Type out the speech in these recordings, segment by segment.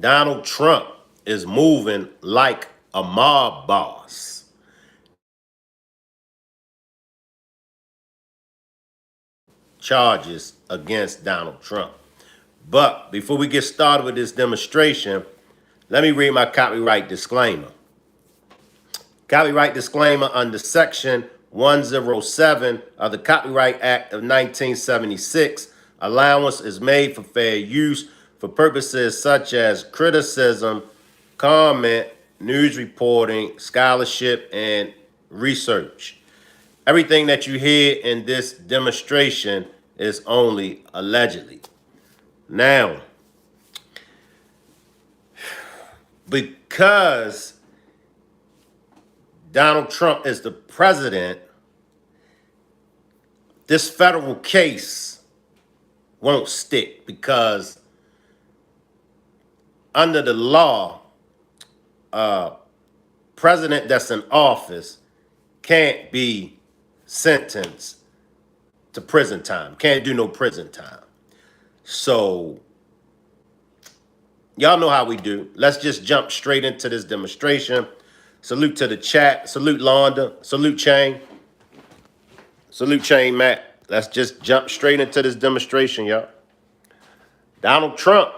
Donald Trump is moving like a mob boss. Charges against Donald Trump. But before we get started with this demonstration, let me read my copyright disclaimer. Copyright disclaimer under Section 107 of the Copyright Act of 1976. Allowance is made for fair use for purposes such as criticism, comment, news reporting, scholarship, and research. Everything that you hear in this demonstration is only allegedly. Now, because Donald Trump is the president, this federal case won't stick because under the law, president that's in office can't be sentenced to prison time, can't do no prison time. So y'all know how we do. Let's just jump straight into this demonstration. Salute to the chat. Salute Londa. Salute Chain. Salute Chain Matt. Let's just jump straight into this demonstration, y'all. Donald Trump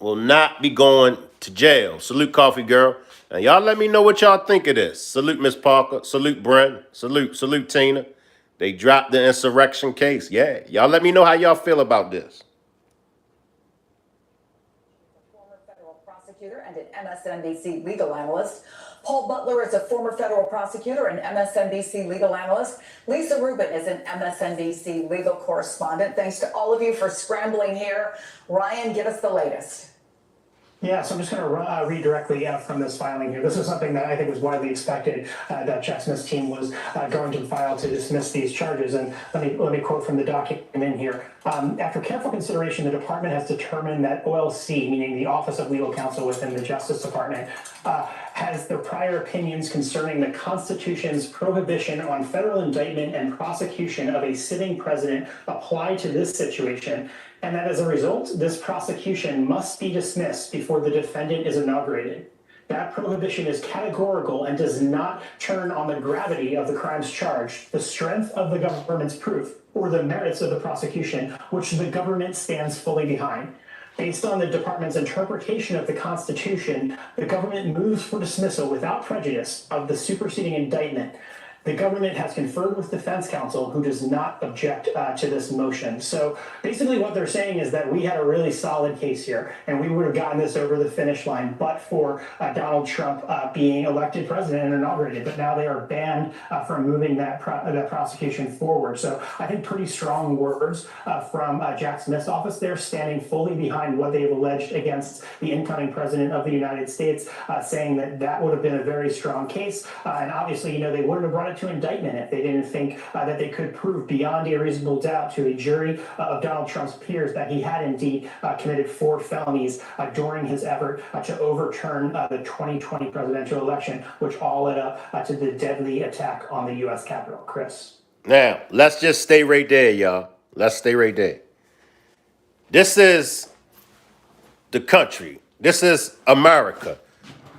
will not be going to jail. Salute Coffee Girl. And y'all let me know what y'all think of this. Salute Miss Parker. Salute Brent. Salute Tina. They dropped the insurrection case. Yeah. Y'all let me know how y'all feel about this. Former federal prosecutor and an MSNBC legal analyst. Paul Butler is a former federal prosecutor and MSNBC legal analyst. Lisa Rubin is an MSNBC legal correspondent. Thanks to all of you for scrambling here. Ryan, give us the latest. Yeah, so I'm just going to read directly from this filing here. This is something that I think was widely expected that Jack Smith's team was going to file to dismiss these charges. And let me quote from the document here. After careful consideration, the department has determined that OLC, meaning the Office of Legal Counsel within the Justice Department, has the prior opinions concerning the Constitution's prohibition on federal indictment and prosecution of a sitting president apply to this situation, and that as a result, this prosecution must be dismissed before the defendant is inaugurated. That prohibition is categorical and does not turn on the gravity of the crimes charged, the strength of the government's proof, or the merits of the prosecution, which the government stands fully behind. Based on the department's interpretation of the Constitution, the government moves for dismissal without prejudice of the superseding indictment. The government has conferred with defense counsel, who does not object to this motion. So basically what they're saying is that we had a really solid case here, and we would have gotten this over the finish line but for Donald Trump being elected president and inaugurated. But now they are banned from moving that prosecution forward. So I think pretty strong words from Jack Smith's office there, standing fully behind what they have alleged against the incoming president of the United States, saying that that would have been a very strong case. And obviously, you know, they wouldn't have brought it to indictment if they didn't think that they could prove beyond a reasonable doubt to a jury of Donald Trump's peers that he had indeed committed 4 felonies during his effort to overturn the 2020 presidential election, which all led up to the deadly attack on the U.S. Capitol. Chris. Now, let's just stay right there, y'all. Let's stay right there. This is the country. This is America.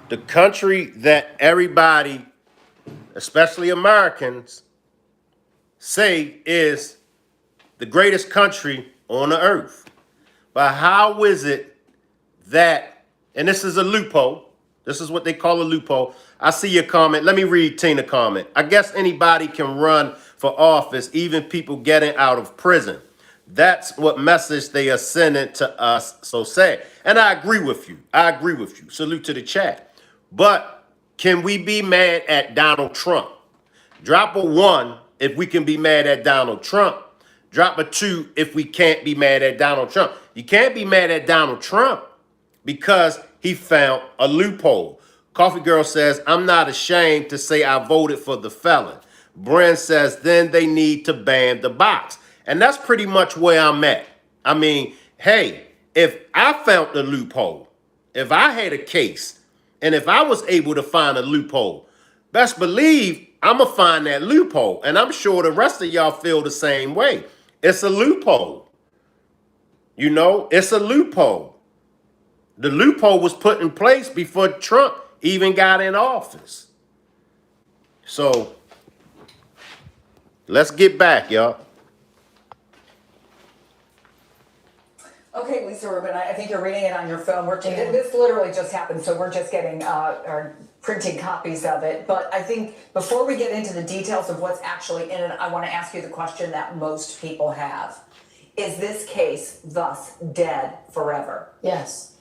The country that everybody, especially Americans, say is the greatest country on the earth. But how is it that, and this is a loophole, this is what they call a loophole. I see your comment. Let me read Tina's comment. I guess anybody can run for office, even people getting out of prison. That's what message they are sending to us. So sad. And I agree with you. I agree with you. Salute to the chat. But can we be mad at Donald Trump? Drop a 1 if we can be mad at Donald Trump. Drop a 2 if we can't be mad at Donald Trump. You can't be mad at Donald Trump because he found a loophole. Coffee Girl says, I'm not ashamed to say I voted for the felon. Bren says, then they need to ban the box. And that's pretty much where I'm at. I mean, hey, if I found the loophole, if I had a case, and if I was able to find a loophole, best believe I'm going to find that loophole. And I'm sure the rest of y'all feel the same way. It's a loophole. You know, it's a loophole. The loophole was put in place before Trump even got in office. So let's get back, y'all. Okay, Lisa Rubin, I think you're reading it on your phone. This literally just happened, so we're just getting or printing copies of it. But I think before we get into the details of what's actually in it, I want to ask you the question that most people have. Is this case thus dead forever? Yes.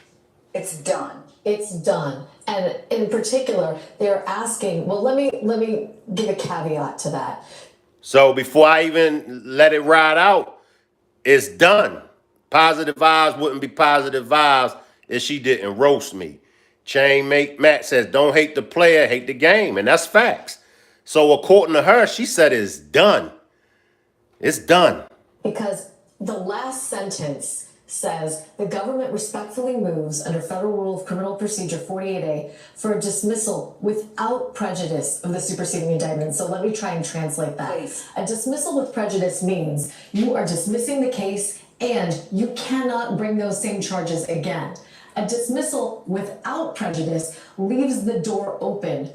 It's done. It's done. And in particular, they're asking, well, let me give a caveat to that. So before I even let it ride out, it's done. Positive vibes wouldn't be positive vibes if she didn't roast me. Chainmate Matt says, don't hate the player, hate the game. And that's facts. So according to her, she said it's done. It's done. Because the last sentence says the government respectfully moves under Federal Rule of Criminal Procedure 48A for a dismissal without prejudice of the superseding indictment. So let me try and translate that. Please. A dismissal with prejudice means you are dismissing the case and you cannot bring those same charges again. A dismissal without prejudice leaves the door open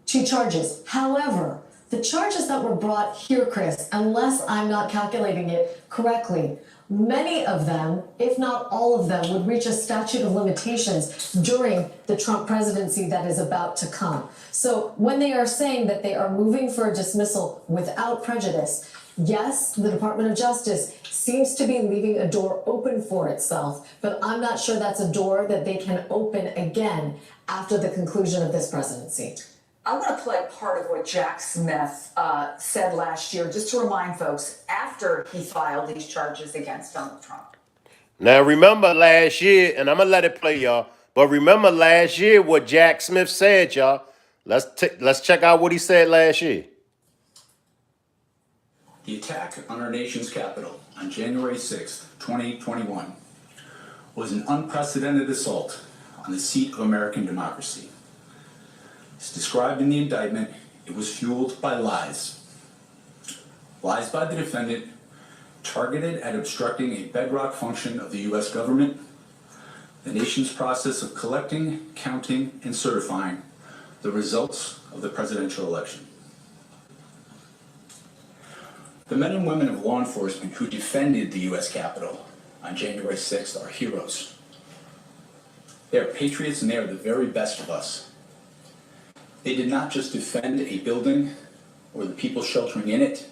to charges. However, the charges that were brought here, Chris, unless I'm not calculating it correctly, many of them, if not all of them, would reach a statute of limitations during the Trump presidency that is about to come. So when they are saying that they are moving for a dismissal without prejudice, yes, the Department of Justice seems to be leaving a door open for itself, but I'm not sure that's a door that they can open again after the conclusion of this presidency. I want to play part of what Jack Smith said last year, just to remind folks, after he filed these charges against Donald Trump. Now remember last year, and I'm gonna let it play, y'all. But remember last year what Jack Smith said, y'all. Let's check out what he said last year. The attack on our nation's capital on January 6th, 2021 was an unprecedented assault on the seat of American democracy. As described in the indictment, it was fueled by lies. Lies by the defendant targeted at obstructing a bedrock function of the U.S. government, the nation's process of collecting, counting, and certifying the results of the presidential election. The men and women of law enforcement who defended the U.S. Capitol on January 6th are heroes. They are patriots and they are the very best of us. They did not just defend a building or the people sheltering in it.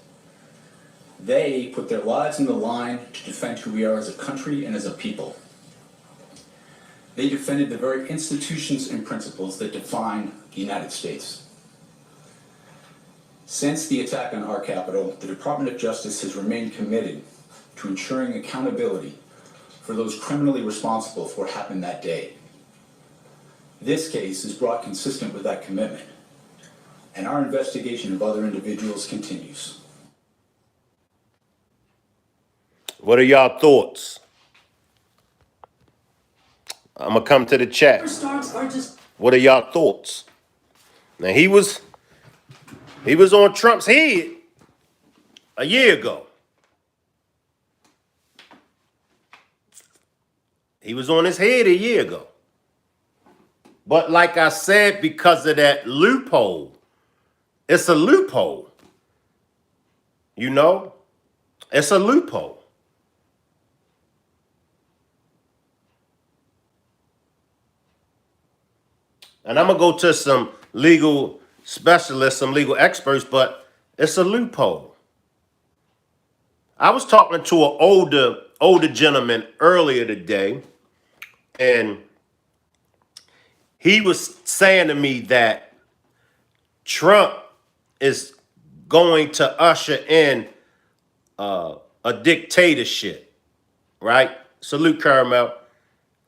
They put their lives on the line to defend who we are as a country and as a people. They defended the very institutions and principles that define the United States. Since the attack on our capital, the Department of Justice has remained committed to ensuring accountability for those criminally responsible for what happened that day. This case is brought consistent with that commitment, and our investigation of other individuals continues. What are y'all thoughts? I'm gonna come to the chat. What are y'all thoughts? Now he was on Trump's head a year ago. He was on his head a year ago. But like I said, because of that loophole, it's a loophole. You know, it's a loophole. And I'm going to go to some legal specialists, some legal experts, but it's a loophole. I was talking to an older gentleman earlier today, and he was saying to me that Trump is going to usher in a dictatorship, right? Salute, Caramel.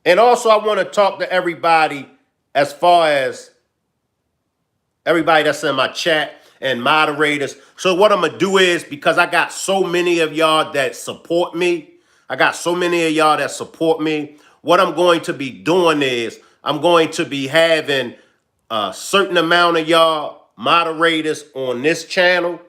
And also, I want to talk to everybody as far as everybody that's in my chat and moderators. So what I'm going to do is, because I got so many of y'all that support me, what I'm going to be doing is I'm going to be having a certain amount of y'all moderators on this channel,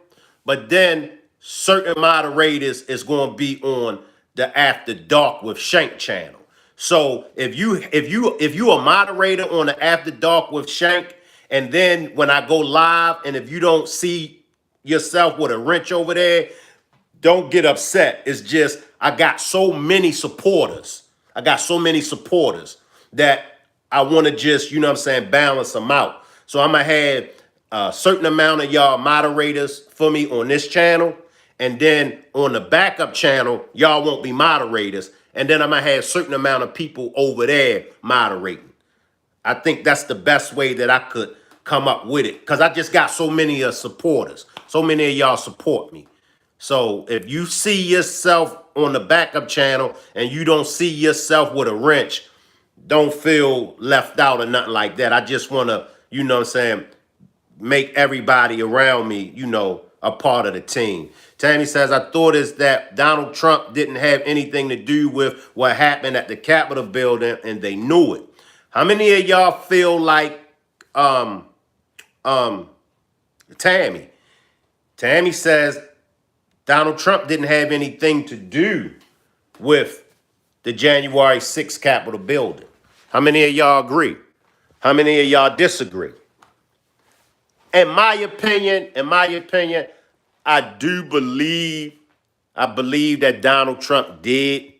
but then certain moderators is going to be on the After Dark with Shank channel. So if you a moderator on the After Dark with Shank, and then when I go live, and if you don't see yourself with a wrench over there, don't get upset. It's just I got so many supporters. I got so many supporters that I want to just, you know what I'm saying, balance them out. So I'm gonna have a certain amount of y'all moderators for me on this channel, and then on the backup channel, y'all won't be moderators, and then I'm gonna have a certain amount of people over there moderating. I think that's the best way that I could come up with it, because I just got so many supporters. So many of y'all support me. So if you see yourself on the backup channel and you don't see yourself with a wrench, don't feel left out or nothing like that. I just want to, you know what I'm saying, make everybody around me, you know, a part of the team. Tammy says, I thought is that Donald Trump didn't have anything to do with what happened at the Capitol building and they knew it. How many of y'all feel like Tammy? Tammy says Donald Trump didn't have anything to do with the January 6th Capitol building. How many of y'all agree? How many of y'all disagree? In my opinion, I believe that Donald Trump did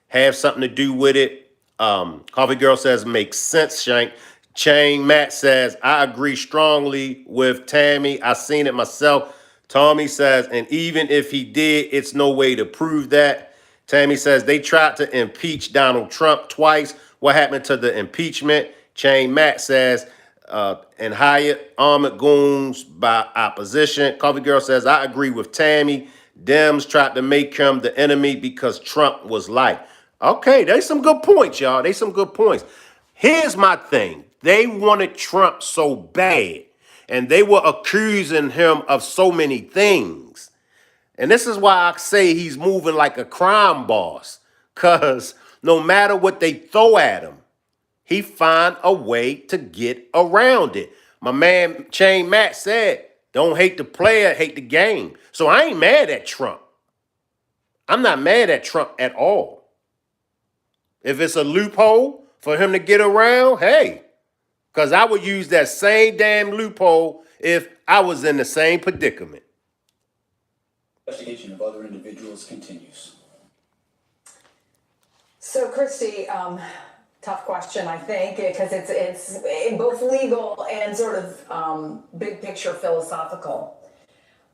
have something to do with it. Coffee Girl says makes sense, Shank. Chang Matt says, I agree strongly with Tammy. I seen it myself. Tommy says, and even if he did, it's no way to prove that. Tammy says, they tried to impeach Donald Trump twice. What happened to the impeachment? Chang Matt says, and hired armored goons by opposition. Coffee Girl says, I agree with Tammy. Dems tried to make him the enemy because Trump was like. Okay, there's some good points, y'all. There's some good points. Here's my thing. They wanted Trump so bad, and they were accusing him of so many things. And this is why I say he's moving like a crime boss, because no matter what they throw at him, he find a way to get around it. My man Chain Matt said, don't hate the player, hate the game. So I ain't mad at Trump. I'm not mad at Trump at all. If it's a loophole for him to get around, hey, because I would use that same damn loophole if I was in the same predicament. Investigation of other individuals continues. So, Christy, tough question, I think, because it's both legal and sort of big picture philosophical.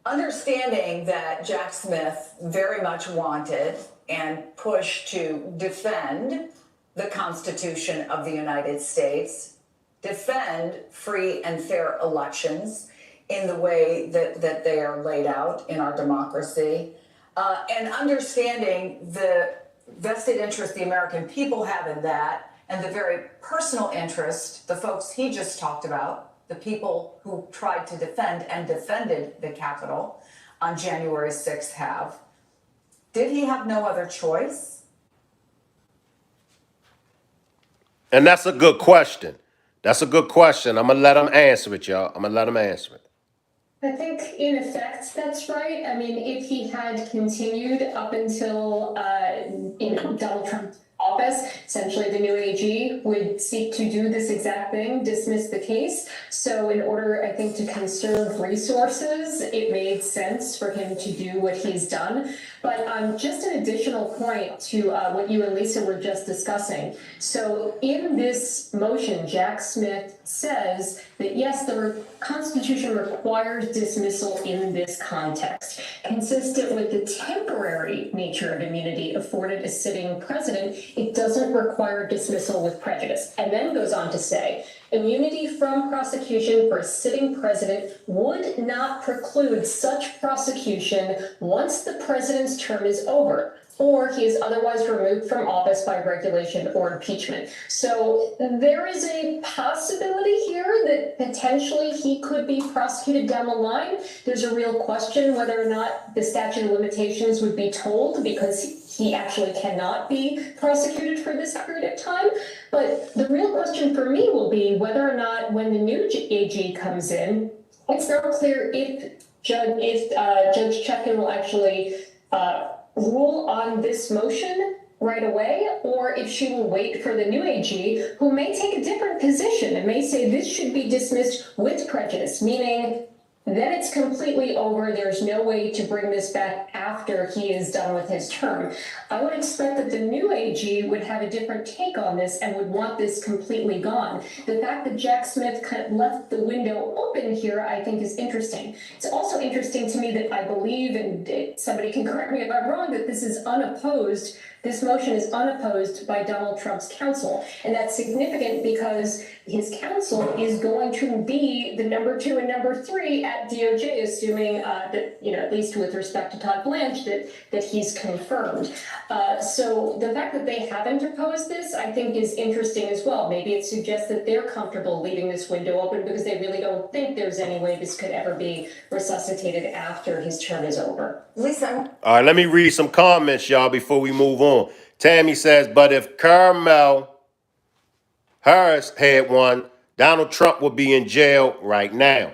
Understanding that Jack Smith very much wanted and pushed to defend the Constitution of the United States, defend free and fair elections in the way that they are laid out in our democracy, and understanding the vested interest the American people have in that, and the very personal interest the folks he just talked about, the people who tried to defend and defended the Capitol on January 6th have. Did he have no other choice? And that's a good question. That's a good question. I'm going to let him answer it, y'all. I'm going to let him answer it. I think in effect that's right. I mean, if he had continued up until Donald Trump's office, essentially the new AG would seek to do this exact thing, dismiss the case. So in order, I think, to conserve resources, it made sense for him to do what he's done. But just an additional point to what you and Lisa were just discussing. So in this motion, Jack Smith says that, yes, the Constitution requires dismissal in this context. Consistent with the temporary nature of immunity afforded a sitting president, it doesn't require dismissal with prejudice. And then goes on to say, immunity from prosecution for a sitting president would not preclude such prosecution once the president's term is over, or he is otherwise removed from office by regulation or impeachment. So there is a possibility here that potentially he could be prosecuted down the line. There's a real question whether or not the statute of limitations would be told, because he actually cannot be prosecuted for this period of time. But the real question for me will be whether or not, when the new AG comes in, it's not clear if Judge Chutkan will actually rule on this motion, right away, or if she will wait for the new AG, who may take a different position and may say this should be dismissed with prejudice, meaning then it's completely over. There's no way to bring this back after he is done with his term. I would expect that the new AG would have a different take on this and would want this completely gone. The fact that Jack Smith kind of left the window open here, I think, is interesting. It's also interesting to me that I believe, and somebody can correct me if I'm wrong, that this is unopposed. This motion is unopposed by Donald Trump's counsel. And that's significant because his counsel is going to be the number 2 and number 3 at DOJ, assuming that, at least with respect to Todd Blanche, that he's confirmed. So the fact that they haven't opposed this, I think, is interesting as well. Maybe it suggests that they're comfortable leaving this window open because they really don't think there's any way this could ever be resuscitated after his term is over. Lisa, All right, let me read some comments, y'all, before we move on. Tammy says, but if Carmel Harris had won, Donald Trump would be in jail right now.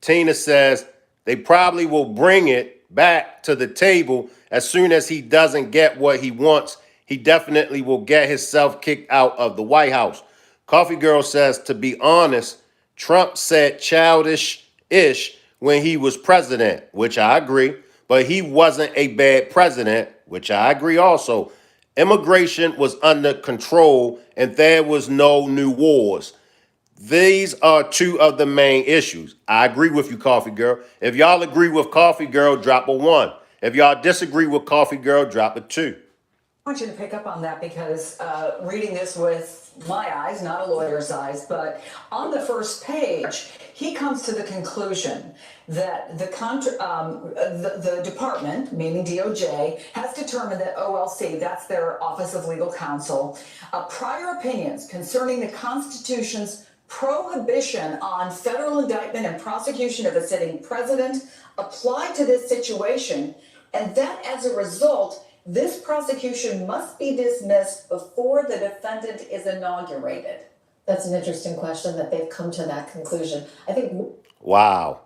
Tina says, they probably will bring it back to the table as soon as he doesn't get what he wants. He definitely will get himself kicked out of the White House. Coffee Girl says, to be honest, Trump said childish-ish when he was president, which I agree, but he wasn't a bad president, which I agree also. Immigration was under control and there was no new wars. These are two of the main issues. I agree with you, Coffee Girl. If y'all agree with Coffee Girl, drop a 1. If y'all disagree with Coffee Girl, drop a 2. I want you to pick up on that because reading this with my eyes, not a lawyer's eyes, but on the first page, he comes to the conclusion that the department, meaning DOJ, has determined that OLC, that's their Office of Legal Counsel, prior opinions concerning the Constitution's prohibition on federal indictment and prosecution of a sitting president apply to this situation, and that as a result, this prosecution must be dismissed before the defendant is inaugurated. That's an interesting question that they've come to that conclusion. I think Wow.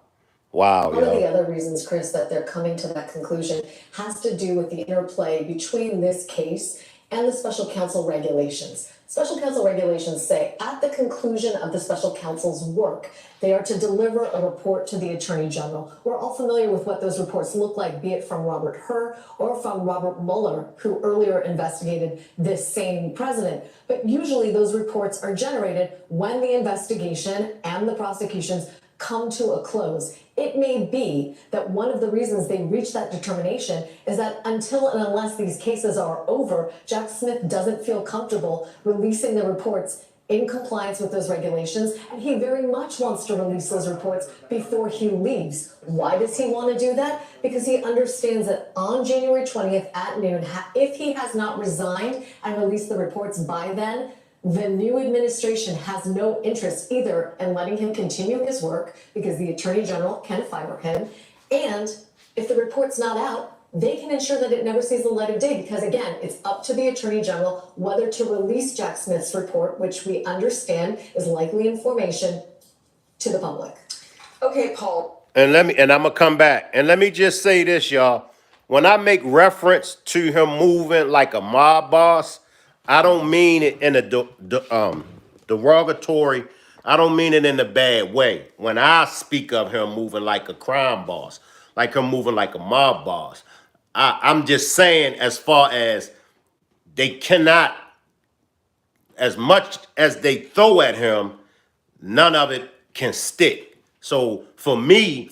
one of the other reasons, Chris, that they're coming to that conclusion has to do with the interplay between this case and the special counsel regulations. Special counsel regulations say at the conclusion of the special counsel's work, they are to deliver a report to the Attorney General. We're all familiar with what those reports look like, be it from Robert Hur or from Robert Mueller, who earlier investigated this same president. But usually those reports are generated when the investigation and the prosecutions come to a close. It may be that one of the reasons they reach that determination is that until and unless these cases are over, Jack Smith doesn't feel comfortable releasing the reports in compliance with those regulations, and he very much wants to release those reports before he leaves. Why does he want to do that? Because he understands that on January 20th at noon, if he has not resigned and released the reports by then, the new administration has no interest either in letting him continue his work because the Attorney General can fire him. And if the report's not out, they can ensure that it never sees the light of day because, again, it's up to the Attorney General whether to release Jack Smith's report, which we understand is likely information, to the public. Okay, Paul. And I'm gonna come back. And let me just say this, y'all. When I make reference to him moving like a mob boss, I don't mean it in a derogatory. I don't mean it in a bad way. When I speak of him moving like a crime boss, like him moving like a mob boss, I'm just saying as far as they cannot, as much as they throw at him, none of it can stick. So for me,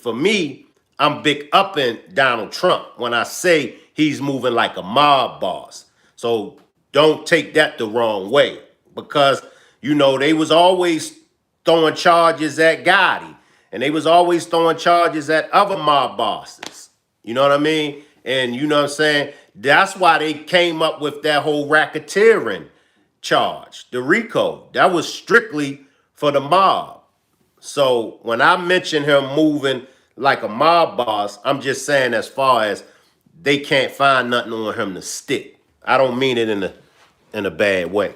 I'm big upping Donald Trump when I say he's moving like a mob boss. So don't take that the wrong way because, they was always throwing charges at Gotti and they was always throwing charges at other mob bosses. You know what I mean? And you know what I'm saying? That's why they came up with that whole racketeering charge, the RICO. That was strictly for the mob. So when I mention him moving like a mob boss, I'm just saying as far as they can't find nothing on him to stick. I don't mean it in a bad way.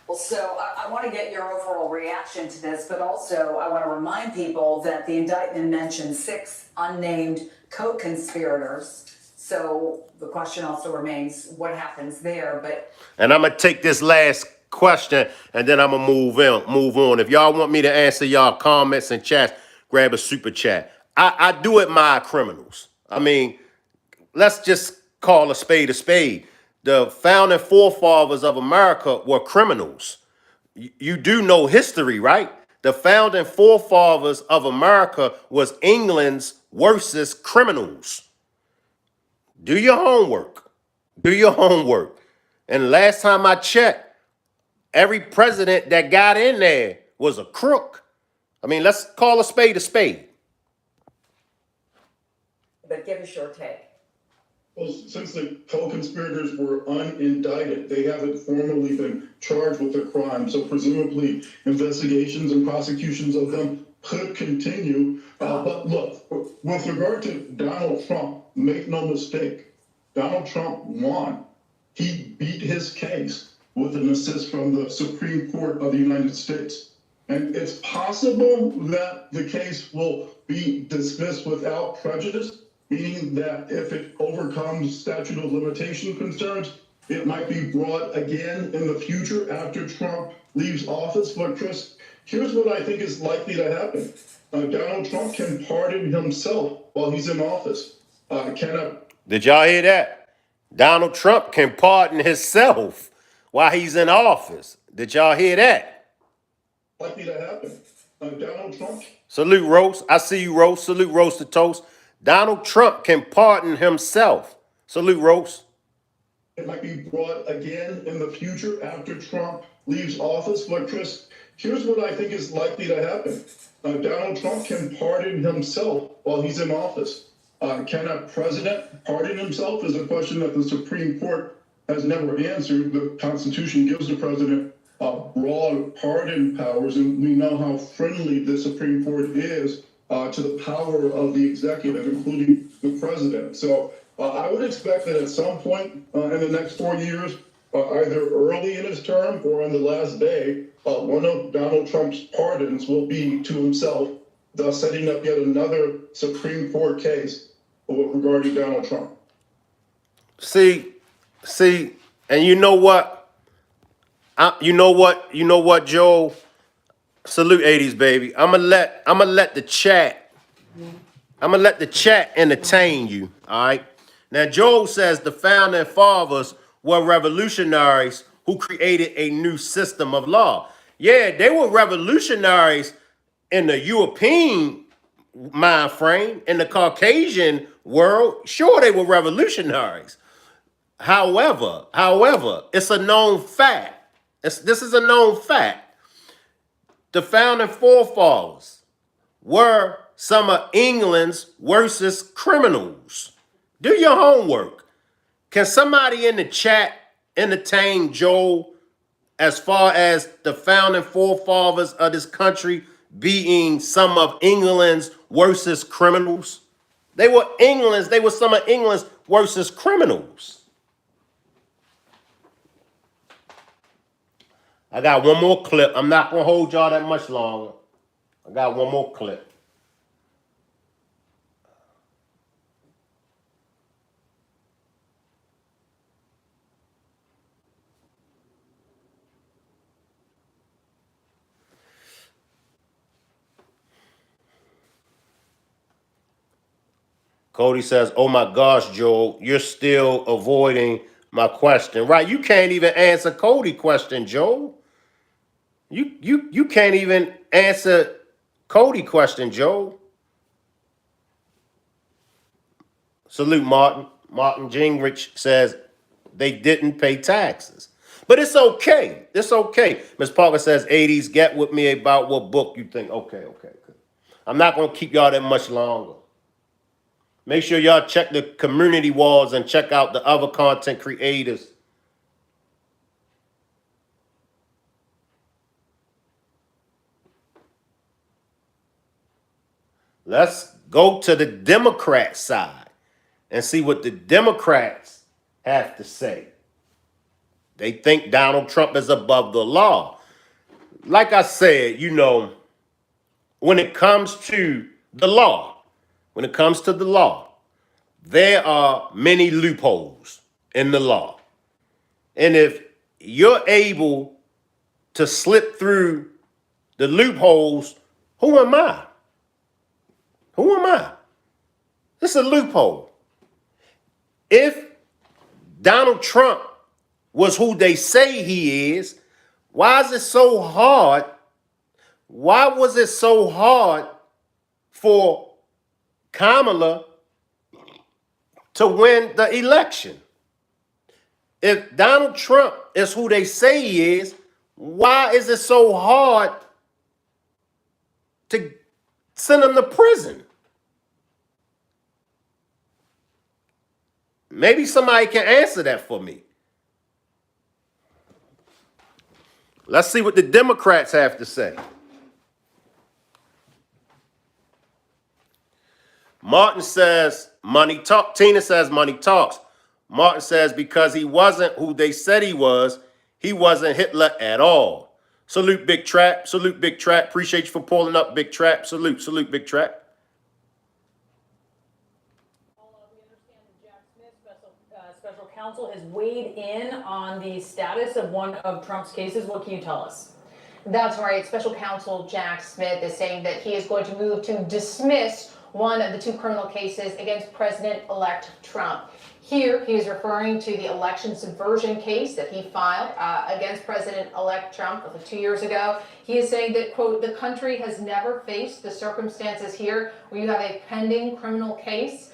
Well, so I want to get your overall reaction to this, but also I want to remind people that the indictment mentions 6 unnamed co-conspirators. So the question also remains, what happens there? But And I'm gonna take this last question and then I'm gonna move on. If y'all want me to answer y'all comments and chats, grab a super chat. I do admire criminals. I mean, let's just call a spade a spade. The founding forefathers of America were criminals. You do know history, right? The founding forefathers of America was England's worstest criminals. Do your homework. Do your homework. And last time I checked, every president that got in there was a crook. I mean, let's call a spade a spade. give us your take. Well, since the co-conspirators were unindicted, they haven't formally been charged with the crime. So presumably investigations and prosecutions of them could continue. But look, with regard to Donald Trump, make no mistake, Donald Trump won. He beat his case with an assist from the Supreme Court of the United States. And it's possible that the case will be dismissed without prejudice, meaning that if it overcomes statute of limitation concerns, it might be brought again in the future after Trump leaves office. But Chris, here's what I think is likely to happen. Donald Trump can pardon himself while he's in office. Did y'all hear that? Donald Trump can pardon himself while he's in office. Did y'all hear that? Likely to happen. Donald Trump. Salute, Roast. I see you, Roast. Salute, Roast to Toast. Donald Trump can pardon himself. Salute, Roast. It might be brought again in the future after Trump leaves office. But Chris, here's what I think is likely to happen. Donald Trump can pardon himself while he's in office. Can a president pardon himself is a question that the Supreme Court has never answered. The Constitution gives the president broad pardon powers, and we know how friendly the Supreme Court is to the power of the executive, including the president. So I would expect that at some point in the next 4 years, either early in his term or on the last day, one of Donald Trump's pardons will be to himself, thus setting up yet another Supreme Court case regarding Donald Trump. See, and you know what? You know what, Joe? Salute 80s, baby. I'ma let the chat entertain you. All right. Now, Joel says the founding fathers were revolutionaries who created a new system of law. Yeah, they were revolutionaries in the European mind frame, in the Caucasian world. Sure, they were revolutionaries. However, it's a known fact. This is a known fact. The founding forefathers were some of England's worstest criminals. Do your homework. Can somebody in the chat entertain Joel as far as the founding forefathers of this country being some of England's worstest criminals? They were some of England's worstest criminals. I got one more clip. I'm not going to hold y'all that much longer. I got one more clip. Cody says, oh my gosh, Joel, you're still avoiding my question. Right, you can't even answer Cody's question, Joel. You can't even answer Cody's question, Joel. Salute, Martin. Martin Gingrich says they didn't pay taxes. But it's okay. It's okay. Ms. Parker says, 80s, get with me about what book you think. Okay. I'm not going to keep y'all that much longer. Make sure y'all check the community walls and check out the other content creators. Let's go to the Democrat side and see what the Democrats have to say. They think Donald Trump is above the law. Like I said, when it comes to the law, there are many loopholes in the law. And if you're able to slip through the loopholes, who am I? Who am I? This is a loophole. If Donald Trump was who they say he is, why is it so hard? Why was it so hard for Kamala to win the election? If Donald Trump is who they say he is, why is it so hard to send him to prison? Maybe somebody can answer that for me. Let's see what the Democrats have to say. Martin says, money talk. Tina says, money talks. Martin says, because he wasn't who they said he wasn't Hitler at all. Salute, Big Trap. Salute, Big Trap. Appreciate you for pulling up, Big Trap. Salute, salute, Big Trap. Special counsel has weighed in on the status of one of Trump's cases. What can you tell us? That's right. Special counsel Jack Smith is saying that he is going to move to dismiss one of the two criminal cases against President-elect Trump. Here, he is referring to the election subversion case that he filed against President-elect Trump 2 years ago. He is saying that, quote, the country has never faced the circumstances here where you have a pending criminal case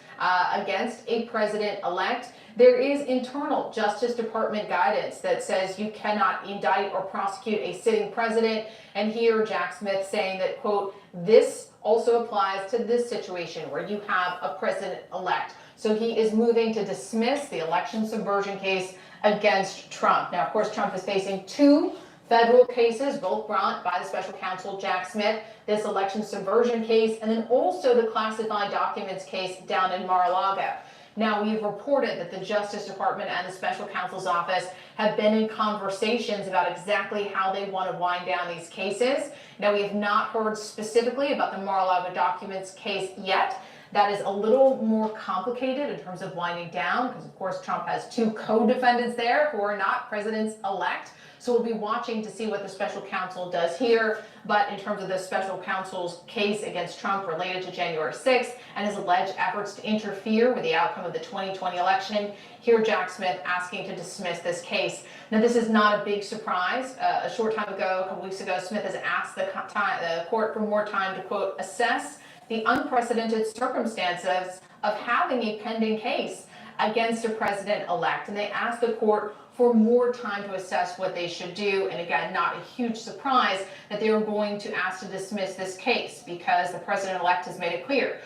against a president-elect. There is internal Justice Department guidance that says you cannot indict or prosecute a sitting president. And here, Jack Smith saying that, quote, this also applies to this situation where you have a president-elect. So he is moving to dismiss the election subversion case against Trump. Now, of course, Trump is facing two federal cases, both brought by the special counsel Jack Smith, this election subversion case, and then also the classified documents case down in Mar-a-Lago. Now, we've reported that the Justice Department and the special counsel's office have been in conversations about exactly how they want to wind down these cases. Now, we have not heard specifically about the Mar-a-Lago documents case yet. That is a little more complicated in terms of winding down because, of course, Trump has two co-defendants there who are not presidents-elect. So we'll be watching to see what the special counsel does here. But in terms of the special counsel's case against Trump related to January 6th and his alleged efforts to interfere with the outcome of the 2020 election, here Jack Smith asking to dismiss this case. Now, this is not a big surprise. A short time ago, a couple weeks ago, Smith has asked the court for more time to, quote, assess the unprecedented circumstances of having a pending case against a president-elect. And they asked the court for more time to assess what they should do. And again, not a huge surprise that they were going to ask to dismiss this case because the president-elect has made it clear.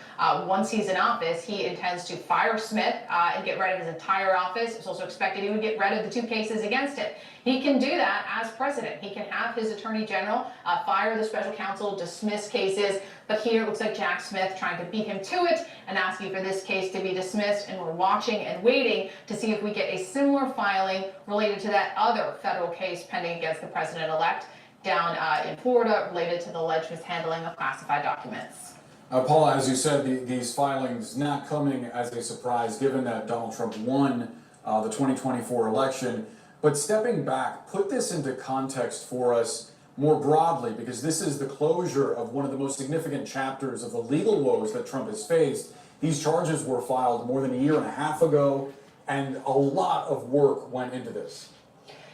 Once he's in office, he intends to fire Smith and get rid of his entire office. It's also expected he would get rid of the two cases against him. He can do that as president. He can have his attorney general fire the special counsel, dismiss cases. But here it looks like Jack Smith trying to beat him to it and asking for this case to be dismissed. And we're watching and waiting to see if we get a similar filing related to that other federal case pending against the president-elect down in Florida related to the alleged mishandling of classified documents. Paula, as you said, these filings not coming as a surprise given that Donald Trump won the 2024 election. But stepping back, put this into context for us more broadly, because this is the closure of one of the most significant chapters of the legal woes that Trump has faced. These charges were filed more than a year and a half ago, and a lot of work went into this.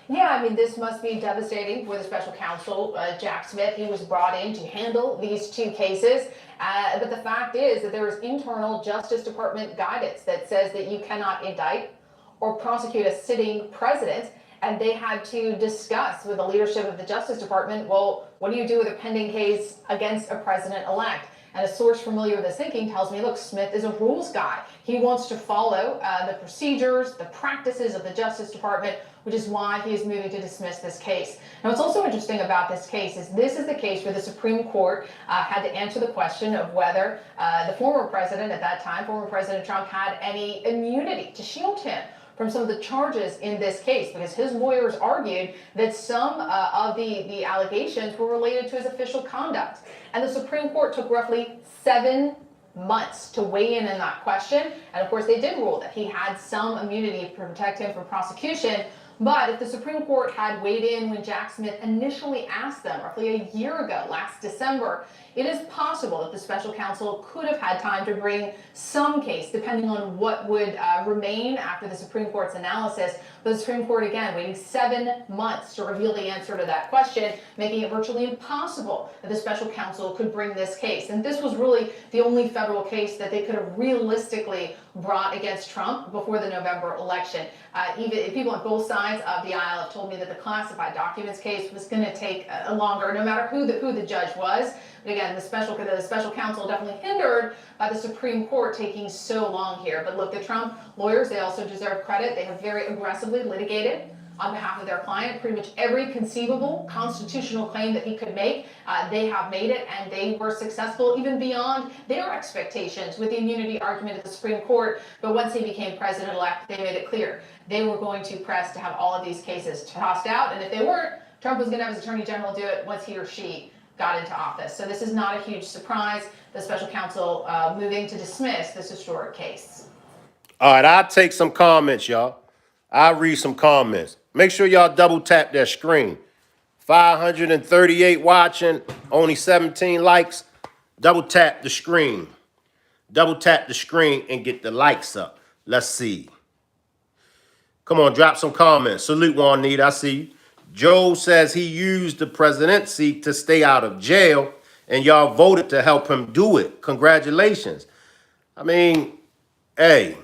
Yeah, I mean, this must be devastating for the special counsel, Jack Smith. He was brought in to handle these two cases. But the fact is that there is internal Justice Department guidance that says that you cannot indict or prosecute a sitting president. And they had to discuss with the leadership of the Justice Department, well, what do you do with a pending case against a president-elect? And a source familiar with this thinking tells me, look, Smith is a rules guy. He wants to follow the procedures, the practices of the Justice Department, which is why he is moving to dismiss this case. Now, what's also interesting about this case is this is the case where the Supreme Court had to answer the question of whether the former president at that time, former President Trump, had any immunity to shield him from some of the charges in this case, because his lawyers argued that some of the allegations were related to his official conduct. And the Supreme Court took roughly 7 months to weigh in on that question. And of course, they did rule that he had some immunity to protect him from prosecution. But if the Supreme Court had weighed in when Jack Smith initially asked them roughly a year ago, last December, it is possible that the special counsel could have had time to bring some case, depending on what would remain after the Supreme Court's analysis. But the Supreme Court, again, waiting 7 months to reveal the answer to that question, making it virtually impossible that the special counsel could bring this case. And this was really the only federal case that they could have realistically brought against Trump before the November election. Even people on both sides of the aisle have told me that the classified documents case was going to take longer, no matter who the judge was. But again, the special counsel definitely hindered by the Supreme Court taking so long here. But look, the Trump lawyers, they also deserve credit. They have very aggressively litigated on behalf of their client pretty much every conceivable constitutional claim that he could make. They have made it, and they were successful even beyond their expectations with the immunity argument at the Supreme Court. But once he became president-elect, they made it clear they were going to press to have all of these cases tossed out. And if they weren't, Trump was going to have his attorney general do it once he or she got into office. So this is not a huge surprise, the special counsel moving to dismiss this historic case. All right, I'll take some comments, y'all. I'll read some comments. Make sure y'all double tap that screen. 538 watching, only 17 likes. Double tap the screen. Double tap the screen and get the likes up. Let's see. Come on, drop some comments. Salute, Juanita. I see you. Joe says he used the presidency to stay out of jail, and y'all voted to help him do it. Congratulations. I mean, hey,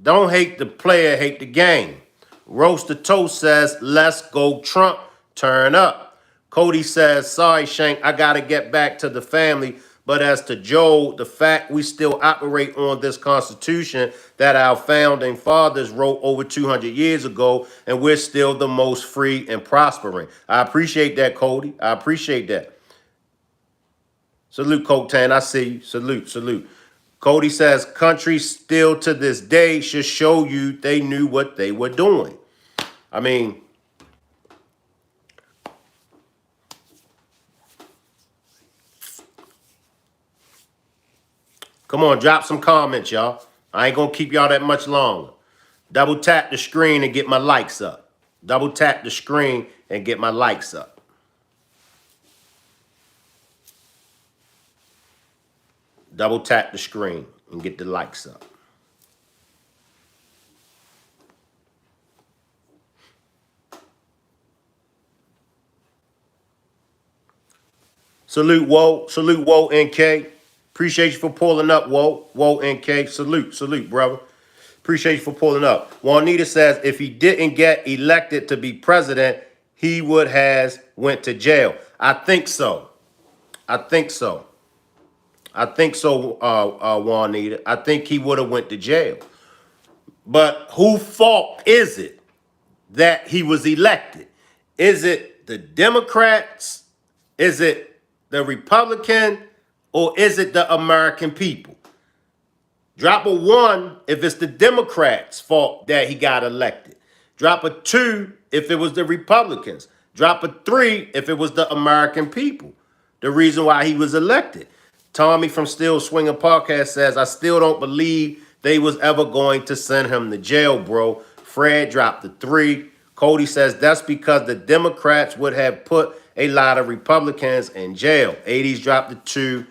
don't hate the player, hate the game. Roast the Toast says, let's go Trump, turn up. Cody says, sorry, Shank, I got to get back to the family. But as to Joe, the fact we still operate on this Constitution that our founding fathers wrote over 200 years ago, and we're still the most free and prospering. I appreciate that, Cody. I appreciate that. Salute, Cotan. I see you. Salute, salute. Cody says, countries still to this day should show you they knew what they were doing. I mean, come on, drop some comments, y'all. I ain't gonna keep y'all that much longer. Double tap the screen and get my likes up. Double tap the screen and get my likes up. Double tap the screen and get the likes up. Salute, Whoa. Salute, Whoa, NK. Appreciate you for pulling up, Whoa. Whoa, NK. Salute, salute, brother. Appreciate you for pulling up. Juanita says if he didn't get elected to be president, he would have went to jail. I think so. I think so. I think so, Juanita. I think he would have went to jail. But whose fault is it that he was elected? Is it the Democrats? Is it the Republican? Or is it the American people? Drop a 1 if it's the Democrats' fault that he got elected. Drop a 2 if it was the Republicans. Drop a 3 if it was the American people. The reason why he was elected. Tommy from Still Swinging Podcast says, I still don't believe they was ever going to send him to jail, bro. Fred dropped the 3. Cody says that's because the Democrats would have put a lot of Republicans in jail. 80s dropped the 2.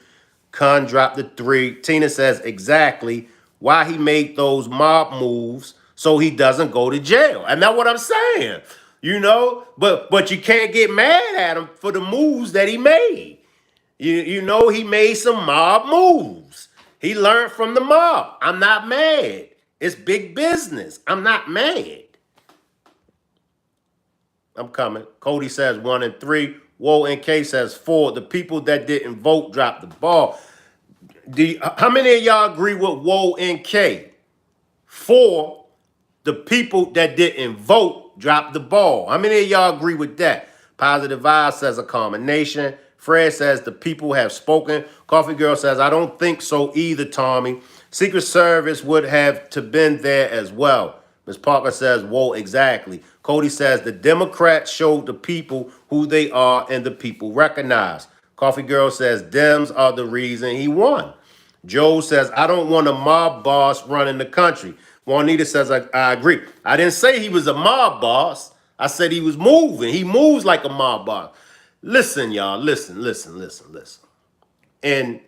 Kun dropped the 3. Tina says exactly why he made those mob moves so he doesn't go to jail. And that's what I'm saying. You know, but you can't get mad at him for the moves that he made. You know, he made some mob moves. He learned from the mob. I'm not mad. It's big business. I'm not mad. I'm coming. Cody says 1 and 3. Whoa, NK says 4. The people that didn't vote dropped the ball. How many of y'all agree with Whoa, NK? 4. The people that didn't vote dropped the ball. How many of y'all agree with that? Positive Vibe says a combination. Fred says the people have spoken. Coffee Girl says, I don't think so either, Tommy. Secret Service would have to been there as well. Ms. Parker says, whoa, exactly. Cody says the Democrats showed the people who they are and the people recognize. Coffee Girl says Dems are the reason he won. Joe says, I don't want a mob boss running the country. Juanita says, I agree. I didn't say he was a mob boss. I said he was moving. He moves like a mob boss. Listen, y'all, listen. And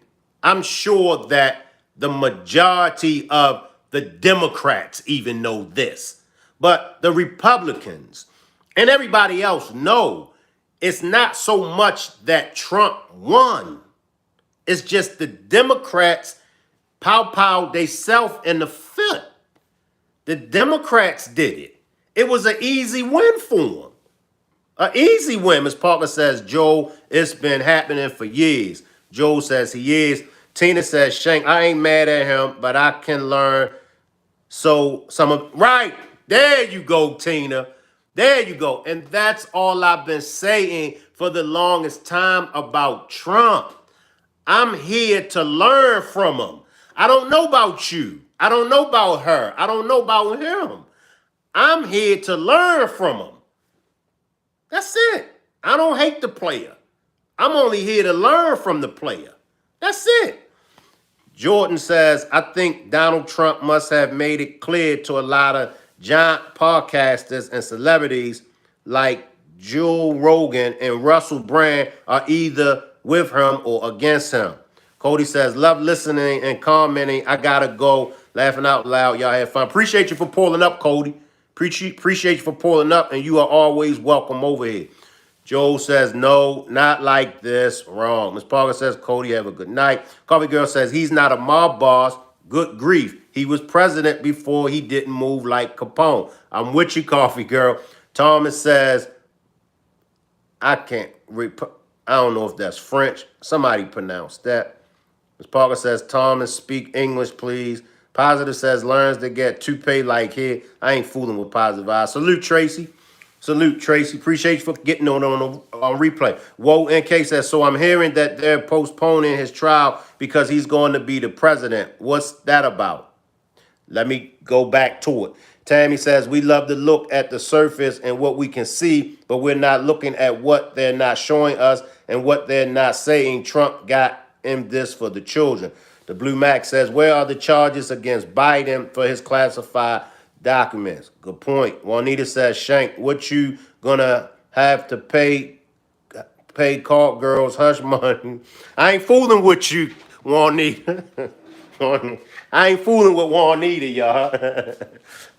I'm sure that the majority of the Democrats even know this. But the Republicans and everybody else know it's not so much that Trump won. It's just the Democrats pow they self in the foot. The Democrats did it. It was an easy win for them. An easy win. Ms. Parker says, Joe, it's been happening for years. Joe says he is. Tina says, Shank, I ain't mad at him, but I can learn. So some of, right, there you go, Tina. There you go. And that's all I've been saying for the longest time about Trump. I'm here to learn from him. I don't know about you. I don't know about her. I don't know about him. I'm here to learn from him. That's it. I don't hate the player. I'm only here to learn from the player. That's it. Jordan says, I think Donald Trump must have made it clear to a lot of giant podcasters and celebrities like Joe Rogan and Russell Brand are either with him or against him. Cody says, love listening and commenting. I gotta go. Laughing out loud. Y'all have fun. Appreciate you for pulling up, Cody. Appreciate you for pulling up, and you are always welcome over here. Joe says, no, not like this. Wrong. Ms. Parker says, Cody, have a good night. Coffee Girl says, he's not a mob boss. Good grief. He was president before he didn't move like Capone. I'm with you, Coffee Girl. Thomas says, I don't know if that's French. Somebody pronounce that. Ms. Parker says, Thomas, speak English, please. Positive says, learns to get toupee like here. I ain't fooling with positive eyes. Salute, Tracy. Salute, Tracy. Appreciate you for getting on replay. Whoa, NK says, so I'm hearing that they're postponing his trial because he's going to be the president. What's that about? Let me go back to it. Tammy says, we love to look at the surface and what we can see, but we're not looking at what they're not showing us and what they're not saying. Trump got in this for the children. The Blue Max says, where are the charges against Biden for his classified documents? Good point. Juanita says, Shank, what you gonna have to pay call girls hush money? I ain't fooling with you, Juanita. I ain't fooling with Juanita, y'all.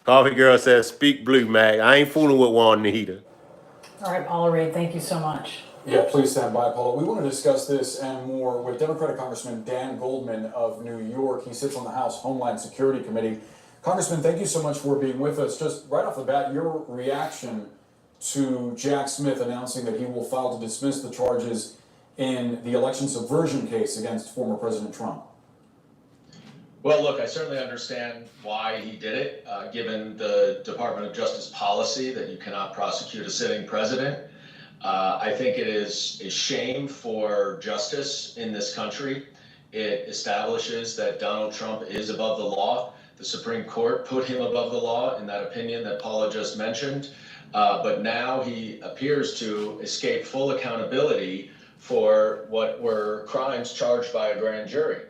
Coffee Girl says, speak Blue Mag. I ain't fooling with Juanita. All right, Paula Reed, thank you so much. Yeah, please stand by, Paula. We want to discuss this and more with Democratic Congressman Dan Goldman of New York. He sits on the House Homeland Security Committee. Congressman, thank you so much for being with us. Just right off the bat, your reaction to Jack Smith announcing that he will file to dismiss the charges in the election subversion case against former President Trump. Well, look, I certainly understand why he did it, given the Department of Justice policy that you cannot prosecute a sitting president. I think it is a shame for justice in this country. It establishes that Donald Trump is above the law. The Supreme Court put him above the law in that opinion that Paula just mentioned. But now he appears to escape full accountability for what were crimes charged by a grand jury.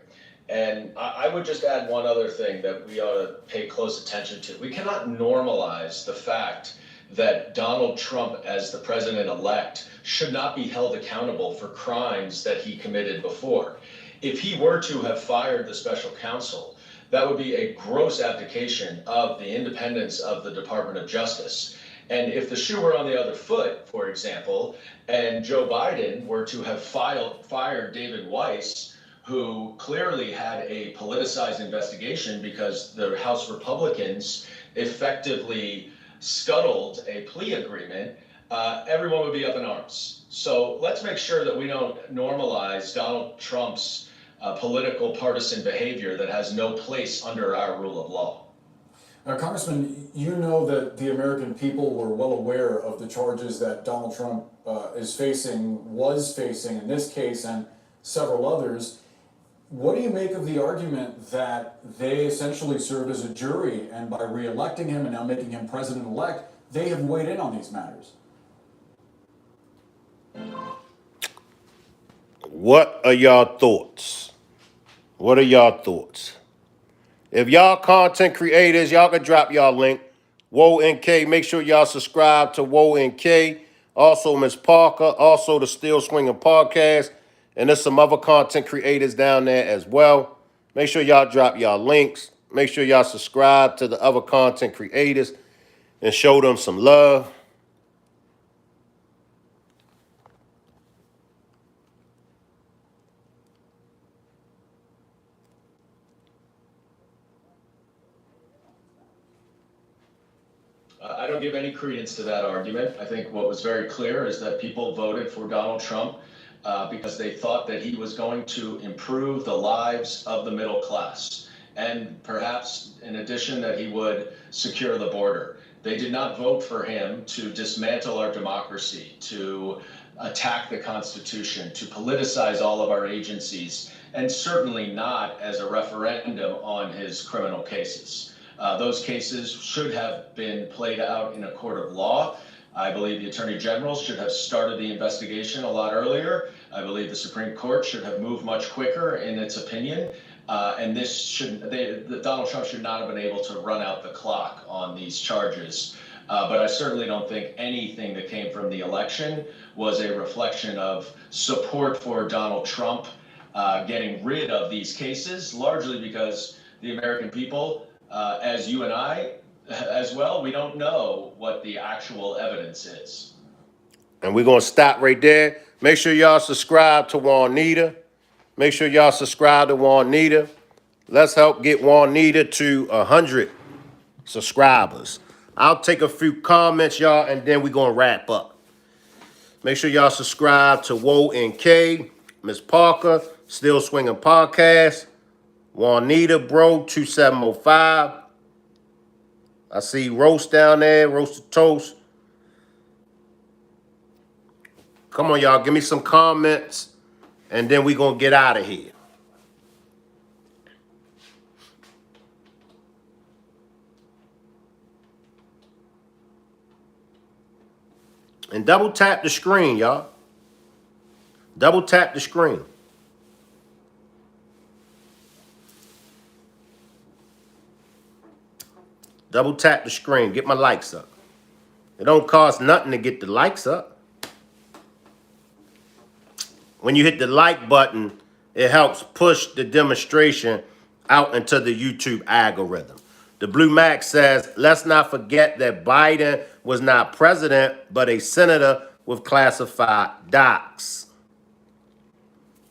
And I would just add one other thing that we ought to pay close attention to. We cannot normalize the fact that Donald Trump, as the president-elect, should not be held accountable for crimes that he committed before. If he were to have fired the special counsel, that would be a gross abdication of the independence of the Department of Justice. And if the shoe were on the other foot, for example, and Joe Biden were to have fired David Weiss, who clearly had a politicized investigation because the House Republicans effectively scuttled a plea agreement, everyone would be up in arms. So let's make sure that we don't normalize Donald Trump's political partisan behavior that has no place under our rule of law. Congressman, you know that the American people were well aware of the charges that Donald Trump was facing in this case and several others. What do you make of the argument that they essentially served as a jury, and by re-electing him and now making him president-elect, they have weighed in on these matters? What are y'all thoughts? What are y'all thoughts? If y'all content creators, y'all can drop y'all link. Whoa NK, make sure y'all subscribe to Whoa NK. Also, Miss Parker, also the Still Swinging Podcast. And there's some other content creators down there as well. Make sure y'all drop y'all links. Make sure y'all subscribe to the other content creators and show them some love. I don't give any credence to that argument. I think what was very clear is that people voted for Donald Trump because they thought that he was going to improve the lives of the middle class. And perhaps in addition that he would secure the border. They did not vote for him to dismantle our democracy, to attack the Constitution, to politicize all of our agencies, and certainly not as a referendum on his criminal cases. Those cases should have been played out in a court of law. I believe the Attorney General should have started the investigation a lot earlier. I believe the Supreme Court should have moved much quicker in its opinion. And Donald Trump should not have been able to run out the clock on these charges. But I certainly don't think anything that came from the election was a reflection of support for Donald Trump getting rid of these cases, largely because the American people, as you and I as well, we don't know what the actual evidence is. And we're going to stop right there. Make sure y'all subscribe to Juanita. Make sure y'all subscribe to Juanita. Let's help get Juanita to 100 subscribers. I'll take a few comments, y'all, and then we're going to wrap up. Make sure y'all subscribe to Whoa NK, Miss Parker, Still Swinging Podcast, Juanita Bro 2705. I see Roast down there, Roasted Toast. Come on, y'all, give me some comments, and then we're going to get out of here. And double tap the screen, y'all. Double tap the screen. Double tap the screen. Get my likes up. It don't cost nothing to get the likes up. When you hit the like button, it helps push the demonstration out into the YouTube algorithm. The Blue Max says, let's not forget that Biden was not president, but a senator with classified docs.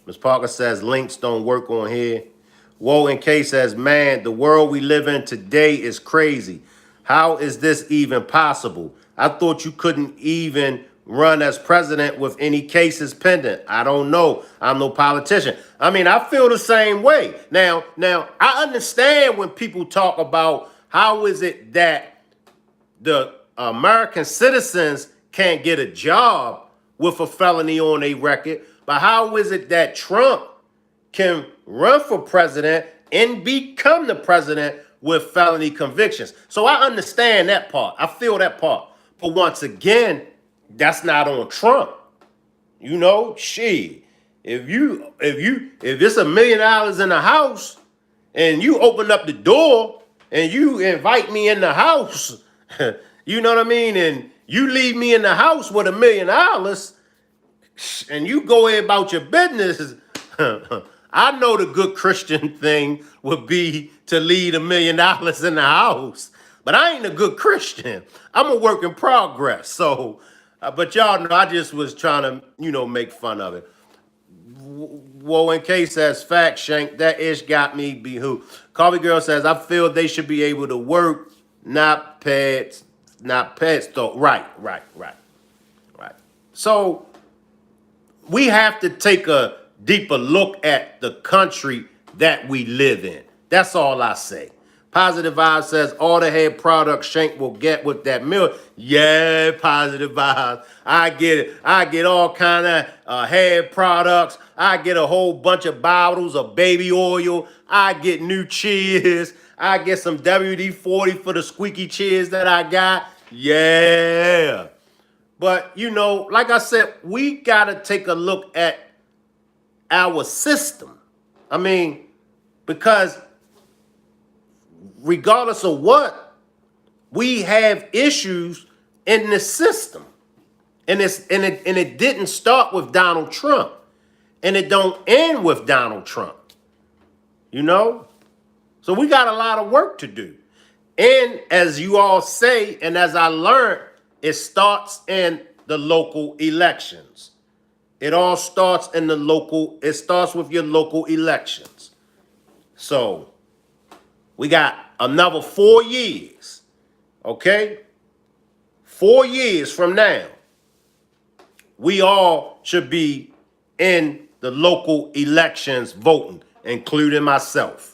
Ms. Parker says, links don't work on here. Whoa NK says, man, the world we live in today is crazy. How is this even possible? I thought you couldn't even run as president with any cases pending. I don't know. I'm no politician. I mean, I feel the same way. Now, I understand when people talk about how is it that the American citizens can't get a job with a felony on their record, but how is it that Trump can run for president and become the president with felony convictions? So I understand that part. I feel that part. But once again, that's not on Trump. You know, shit. If it's $1 million in the house and you open up the door and you invite me in the house, you know what I mean? And you leave me in the house with $1 million and you go about your business, I know the good Christian thing would be to leave $1 million in the house. But I ain't a good Christian. I'm a work in progress. So, but y'all know I just was trying to, make fun of it. Whoa, in case that's fact, Shank, that ish got me behoo. Coffee Girl says, I feel they should be able to work, not pets, though. Right. So we have to take a deeper look at the country that we live in. That's all I say. Positive Vibes says all the hair products Shank will get with that meal. Yeah, Positive Vibes. I get it. I get all kind of hair products. I get a whole bunch of bottles of baby oil. I get new cheers. I get some WD-40 for the squeaky cheers that I got. Yeah. But, like I said, we got to take a look at our system. I mean, because regardless of what, we have issues in the system. And it didn't start with Donald Trump. And it don't end with Donald Trump. You know? So we got a lot of work to do. And as you all say, and as I learned, it starts in the local elections. It all starts in it starts with your local elections. So we got another 4 years, okay? 4 years from now, we all should be in the local elections voting, including myself.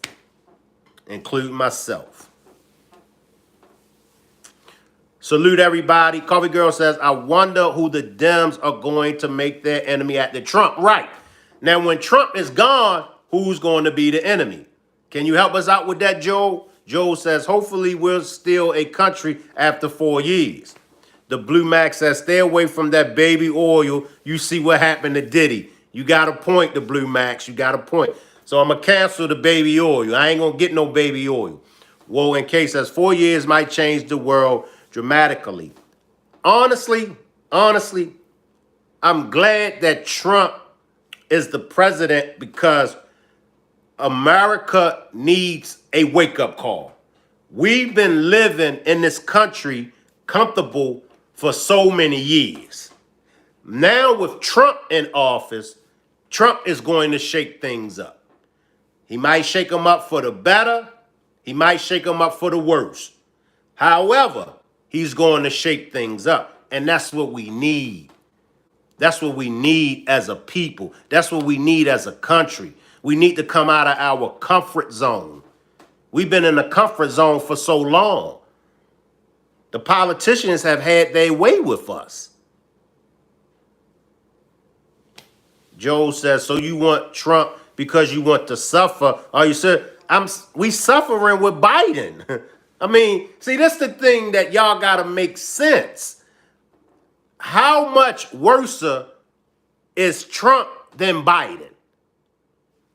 Salute everybody. Coffee Girl says, I wonder who the Dems are going to make their enemy at the Trump. Right. Now, when Trump is gone, who's going to be the enemy? Can you help us out with that, Joe? Joe says, hopefully we're still a country after 4 years. The Blue Max says, stay away from that baby oil. You see what happened to Diddy. You got a point, the Blue Max. You got a point. So I'm going to cancel the baby oil. I ain't going to get no baby oil. Whoa, in case says 4 years might change the world dramatically. Honestly, I'm glad that Trump is the president because America needs a wake-up call. We've been living in this country comfortable for so many years. Now with Trump in office, Trump is going to shake things up. He might shake them up for the better. He might shake them up for the worse. However, he's going to shake things up. And that's what we need. That's what we need as a people. That's what we need as a country. We need to come out of our comfort zone. We've been in the comfort zone for so long. The politicians have had their way with us. Joe says, so you want Trump because you want to suffer? Are you sure? We suffering with Biden. I mean, see, that's the thing that y'all got to make sense. How much worse is Trump than Biden?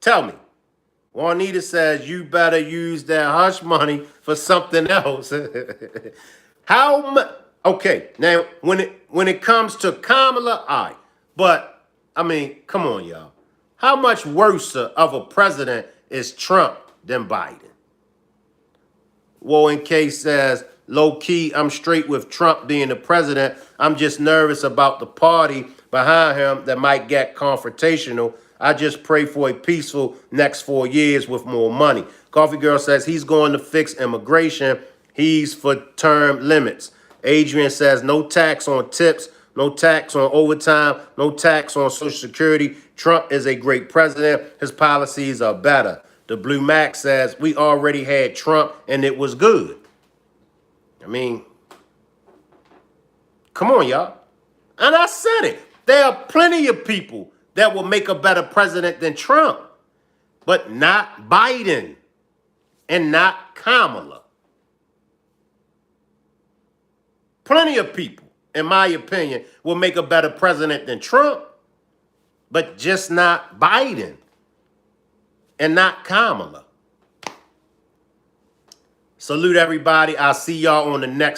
Tell me. Juanita says, you better use that hush money for something else. How much? Okay, now, when it comes to Kamala, all right. But, I mean, come on, y'all. How much worse of a president is Trump than Biden? Well, in case says, low-key, I'm straight with Trump being the president. I'm just nervous about the party behind him that might get confrontational. I just pray for a peaceful next 4 years with more money. Coffee Girl says he's going to fix immigration. He's for term limits. Adrian says no tax on tips, no tax on overtime, no tax on Social Security. Trump is a great president. His policies are better. The Blue Max says we already had Trump and it was good. I mean, come on, y'all. And I said it. There are plenty of people that will make a better president than Trump, but not Biden and not Kamala. Plenty of people, in my opinion, will make a better president than Trump, but just not Biden and not Kamala. Salute everybody. I'll see y'all on the next